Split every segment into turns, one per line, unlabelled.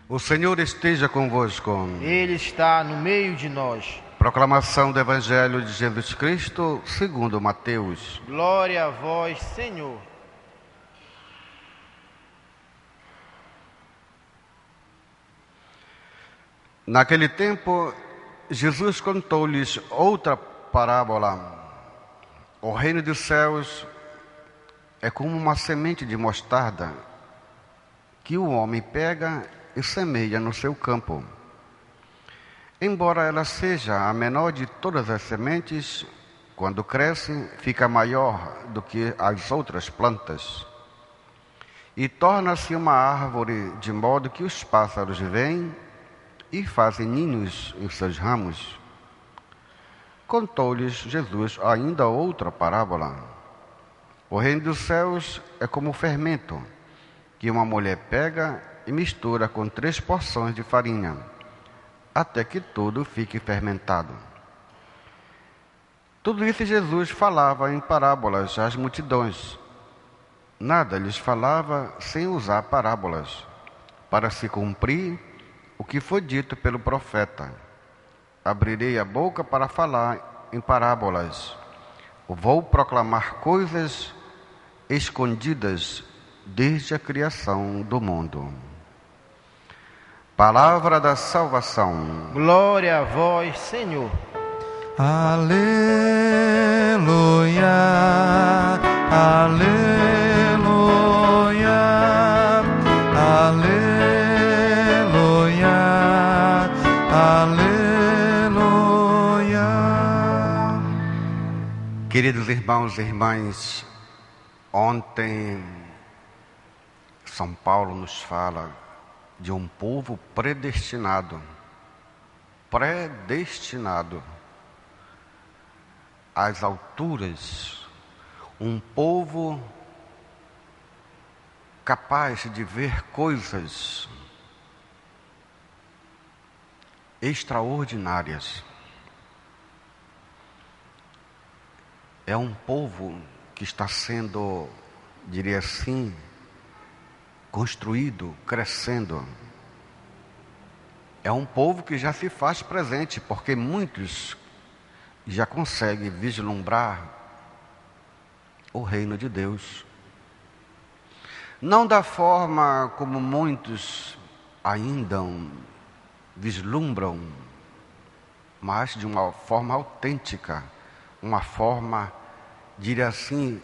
O Senhor esteja convosco.
Ele está no meio de nós.
Proclamação do Evangelho de Jesus Cristo segundo Mateus.
Glória a vós, Senhor.
Naquele tempo, Jesus contou-lhes outra parábola. O reino dos céus é como uma semente de mostarda que o homem pega e semeia no seu campo. Embora ela seja a menor de todas as sementes, quando cresce, fica maior do que as outras plantas e torna-se uma árvore, de modo que os pássaros vêm e fazem ninhos em seus ramos. Contou-lhes Jesus ainda outra parábola. O reino dos céus é como o fermento que uma mulher pega e mistura com 3 porções de farinha, até que tudo fique fermentado. Tudo isso Jesus falava em parábolas às multidões. Nada lhes falava sem usar parábolas, para se cumprir o que foi dito pelo profeta: abrirei a boca para falar em parábolas. Vou proclamar coisas escondidas desde a criação do mundo. Palavra da salvação.
Glória a vós, Senhor.
Aleluia, aleluia, aleluia, aleluia.
Queridos irmãos e irmãs, ontem São Paulo nos fala de um povo predestinado às alturas, um povo capaz de ver coisas extraordinárias. É um povo que está sendo, diria assim, construído, crescendo. É um povo que já se faz presente, porque muitos já conseguem vislumbrar o reino de Deus. Não da forma como muitos ainda vislumbram, mas de uma forma autêntica, uma forma, diria assim,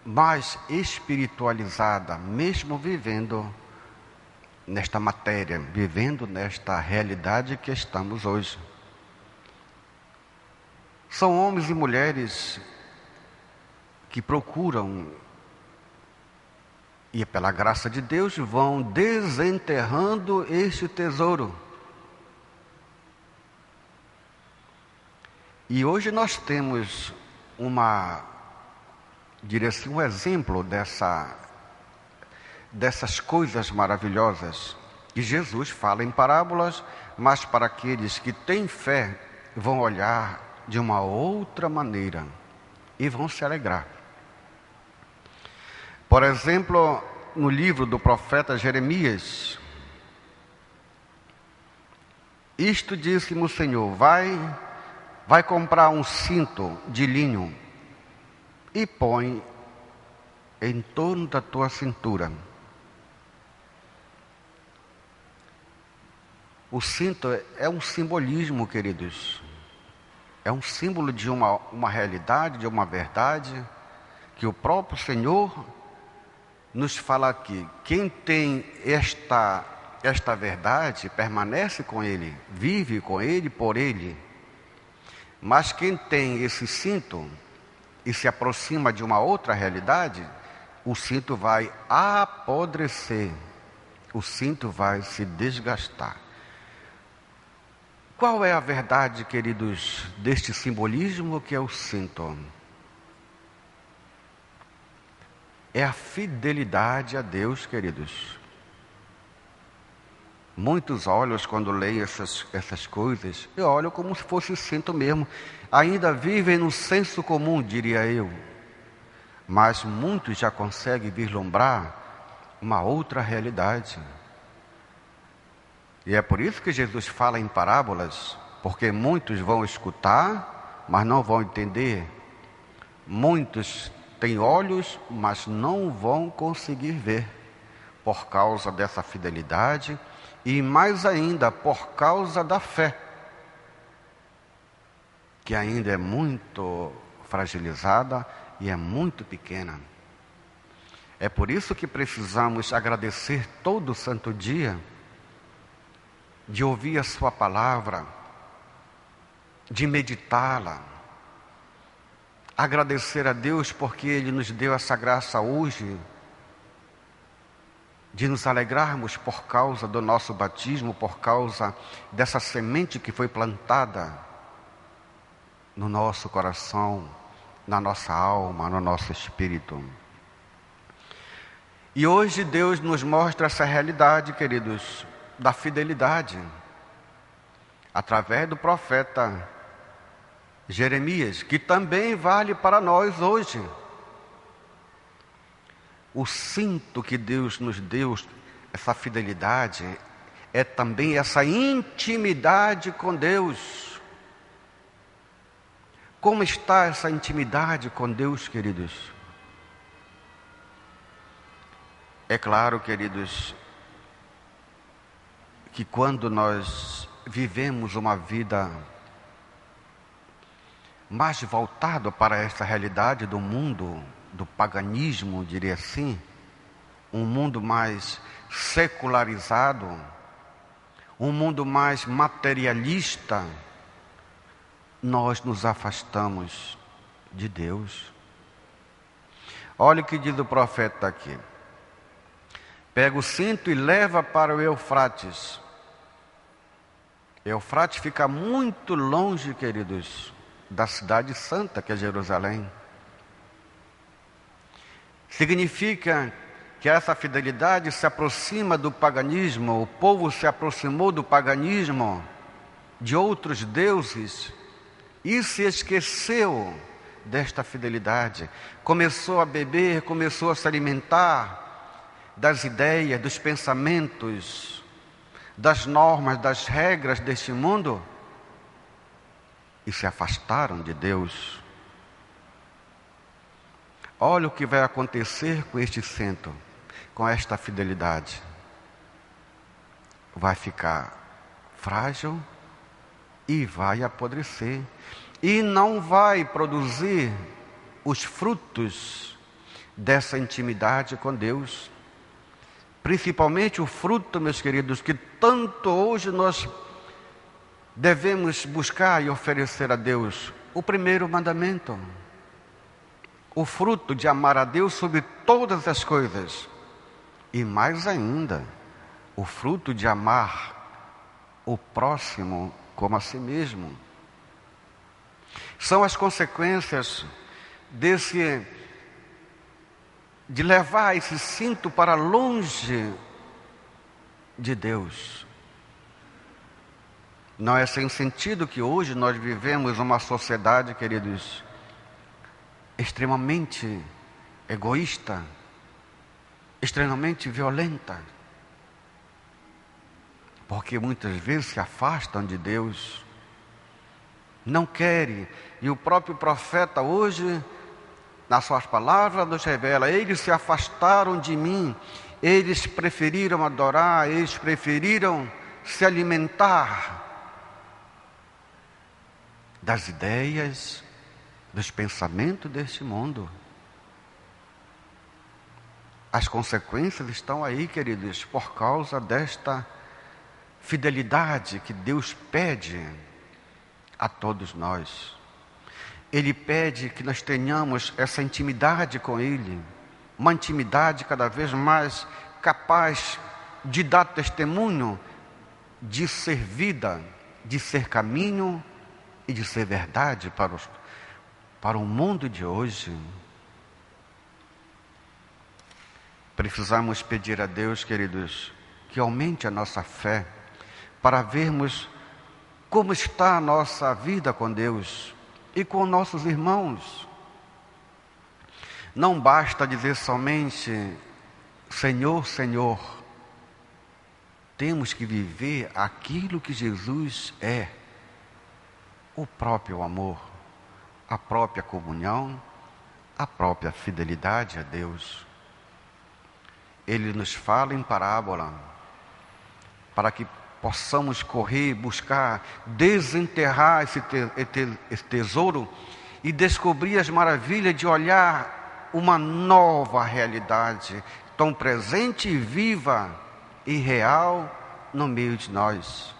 mais espiritualizada, mesmo vivendo nesta matéria, vivendo nesta realidade que estamos hoje. São homens e mulheres que procuram, e pela graça de Deus vão desenterrando este tesouro. E hoje nós temos diria assim, um exemplo dessas coisas maravilhosas que Jesus fala em parábolas, mas para aqueles que têm fé vão olhar de uma outra maneira e vão se alegrar. Por exemplo, no livro do profeta Jeremias, isto disse-me o Senhor: vai comprar um cinto de linho e põe em torno da tua cintura. O cinto é um simbolismo, queridos. É um símbolo de uma realidade, de uma verdade, que o próprio Senhor nos fala aqui. Quem tem esta verdade permanece com Ele, vive com Ele, por Ele. Mas quem tem esse cinto e se aproxima de uma outra realidade, o cinto vai apodrecer, o cinto vai se desgastar. Qual é a verdade, queridos, deste simbolismo que é o cinto? É a fidelidade a Deus, queridos. Muitos olham quando leem essas coisas, e olham como se fosse cinto mesmo. Ainda vivem no senso comum, diria eu. Mas muitos já conseguem vislumbrar uma outra realidade. E é por isso que Jesus fala em parábolas, porque muitos vão escutar, mas não vão entender. Muitos têm olhos, mas não vão conseguir ver, por causa dessa fidelidade e mais ainda por causa da fé, que ainda é muito fragilizada e é muito pequena. É por isso que precisamos agradecer todo santo dia de ouvir a sua palavra, de meditá-la, agradecer a Deus porque Ele nos deu essa graça hoje de nos alegrarmos por causa do nosso batismo, por causa dessa semente que foi plantada no nosso coração, na nossa alma, no nosso espírito. E hoje Deus nos mostra essa realidade, queridos, da fidelidade, através do profeta Jeremias, que também vale para nós hoje. O cinto que Deus nos deu, essa fidelidade, é também essa intimidade com Deus. Como está essa intimidade com Deus, queridos? É claro, queridos, que quando nós vivemos uma vida mais voltada para essa realidade do mundo, do paganismo, diria assim, um mundo mais secularizado, um mundo mais materialista, nós nos afastamos de Deus. Olha o que diz o profeta aqui: pega o cinto e leva para o Eufrates. Eufrates fica muito longe, queridos, da cidade santa que é Jerusalém. Significa que essa fidelidade se aproxima do paganismo, o povo se aproximou do paganismo, de outros deuses, e se esqueceu desta fidelidade. Começou a beber, começou a se alimentar das ideias, dos pensamentos, das normas, das regras deste mundo, e se afastaram de Deus. Olha o que vai acontecer com este cinto, com esta fidelidade. Vai ficar frágil e vai apodrecer. E não vai produzir os frutos dessa intimidade com Deus. Principalmente o fruto, meus queridos, que tanto hoje nós devemos buscar e oferecer a Deus. O primeiro mandamento. O fruto de amar a Deus sobre todas as coisas. E mais ainda, o fruto de amar o próximo como a si mesmo. São as consequências de levar esse cinto para longe de Deus. Não é sem sentido que hoje nós vivemos uma sociedade, queridos, extremamente egoísta, extremamente violenta, porque muitas vezes se afastam de Deus, não querem, e o próprio profeta hoje, nas suas palavras, nos revela: eles se afastaram de mim, eles preferiram adorar, eles preferiram se alimentar das ideias, dos pensamentos deste mundo. As consequências estão aí, queridos, por causa desta fidelidade que Deus pede a todos nós. Ele pede que nós tenhamos essa intimidade com Ele, uma intimidade cada vez mais capaz de dar testemunho, de ser vida, de ser caminho e de ser verdade para o mundo de hoje. Precisamos pedir a Deus, queridos, que aumente a nossa fé, para vermos como está a nossa vida com Deus e com nossos irmãos. Não basta dizer somente Senhor, Senhor. temos que viver aquilo que Jesus é: o próprio amor, a própria comunhão, a própria fidelidade a Deus. Ele nos fala em parábola para que possamos correr, buscar, desenterrar esse tesouro e descobrir as maravilhas de olhar uma nova realidade, tão presente e viva e real no meio de nós.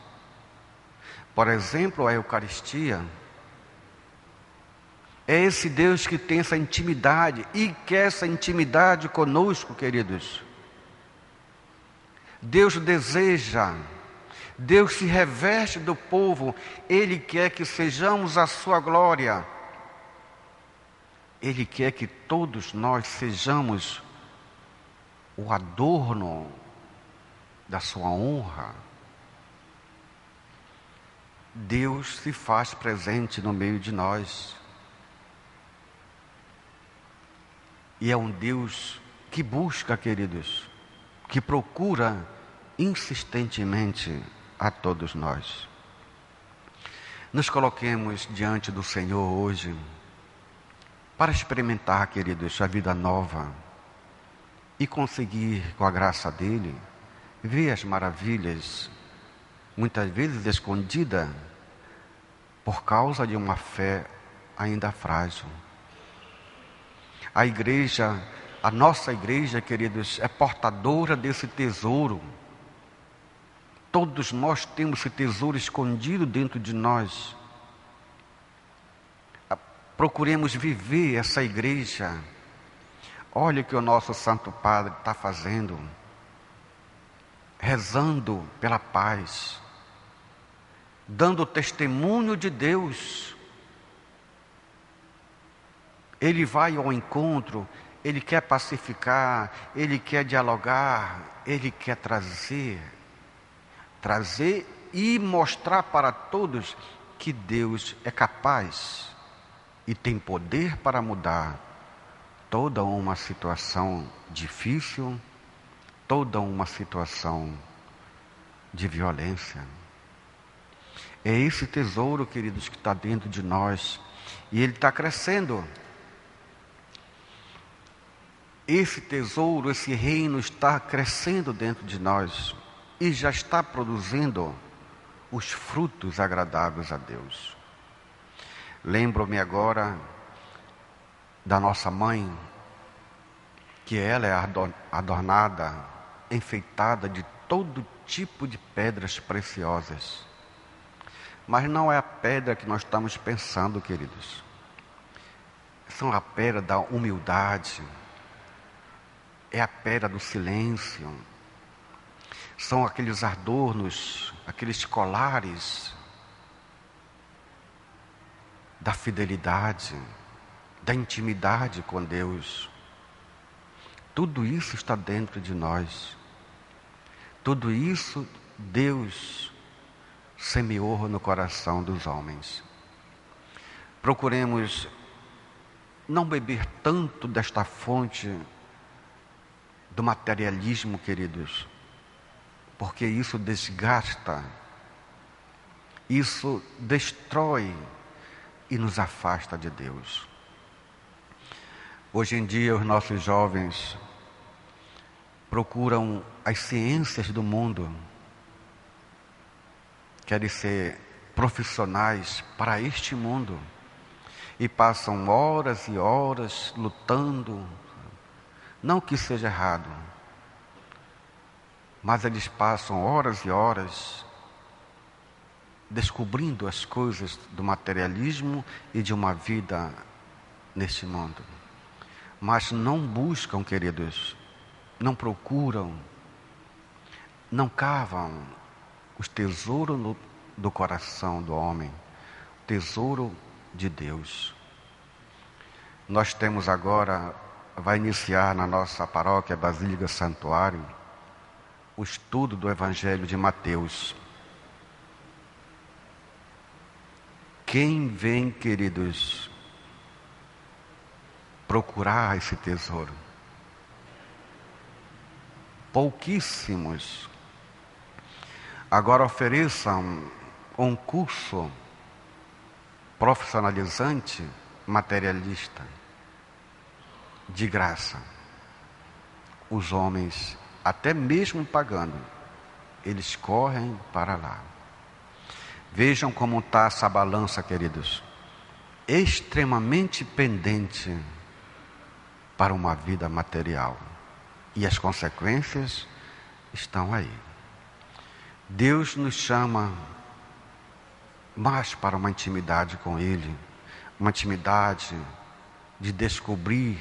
Por exemplo, a Eucaristia. É esse Deus que tem essa intimidade e quer essa intimidade conosco, queridos. Deus deseja, Deus se reveste do povo, Ele quer que sejamos a sua glória. Ele quer que todos nós sejamos o adorno da sua honra. Deus se faz presente no meio de nós. E é um Deus que busca, queridos, que procura insistentemente a todos nós. Nos coloquemos diante do Senhor hoje para experimentar, queridos, a vida nova e conseguir, com a graça dele, ver as maravilhas, muitas vezes escondida por causa de uma fé ainda frágil. A igreja, a nossa igreja, queridos, é portadora desse tesouro. Todos nós temos esse tesouro escondido dentro de nós. Procuremos viver essa igreja. Olha o que o nosso Santo Padre está fazendo. Rezando pela paz. Dando testemunho de Deus. Ele vai ao encontro, ele quer pacificar, ele quer dialogar, ele quer trazer e mostrar para todos que Deus é capaz e tem poder para mudar toda uma situação difícil, toda uma situação de violência. É esse tesouro, queridos, que está dentro de nós e ele está crescendo. Esse tesouro, esse reino está crescendo dentro de nós e já está produzindo os frutos agradáveis a Deus. Lembro-me agora da nossa mãe, que ela é adornada, enfeitada de todo tipo de pedras preciosas. Mas não é a pedra que nós estamos pensando, queridos. São a pedra da humildade. É a pedra do silêncio. São aqueles adornos, aqueles colares da fidelidade, da intimidade com Deus. Tudo isso está dentro de nós. Tudo isso Deus semeou no coração dos homens. Procuremos não beber tanto desta fonte do materialismo, queridos, porque isso desgasta, isso destrói e nos afasta de Deus. Hoje em dia, os nossos jovens procuram as ciências do mundo, querem ser profissionais para este mundo e passam horas e horas lutando. Não que seja errado, mas eles passam horas e horas descobrindo as coisas do materialismo e de uma vida neste mundo. Mas não buscam, queridos, não procuram, não cavam os tesouros do coração do homem, tesouro de Deus. Nós temos agora, vai iniciar na nossa paróquia Basílica Santuário, o estudo do Evangelho de Mateus. Quem vem, queridos, procurar esse tesouro? Pouquíssimos. Agora ofereçam um curso profissionalizante, materialista, de graça. Os homens, até mesmo pagando, eles correm para lá. Vejam como está essa balança, queridos. Extremamente pendente para uma vida material. E as consequências estão aí. Deus nos chama mais para uma intimidade com Ele, uma intimidade de descobrir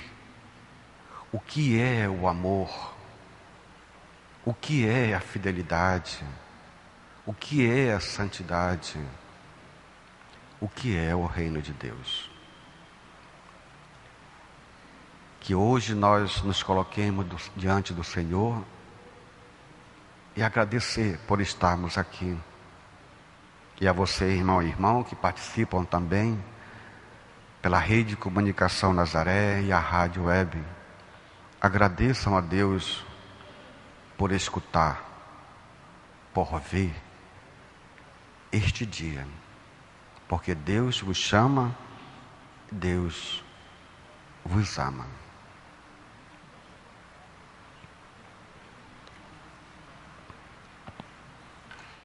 o que é o amor, o que é a fidelidade, o que é a santidade, o que é o reino de Deus. Que hoje nós nos coloquemos diante do Senhor e agradecer por estarmos aqui. E a você, irmão e irmã, que participam também pela Rede de Comunicação Nazaré e a Rádio Web. Agradeçam a Deus por escutar, por ver este dia. Porque Deus vos chama, Deus vos ama.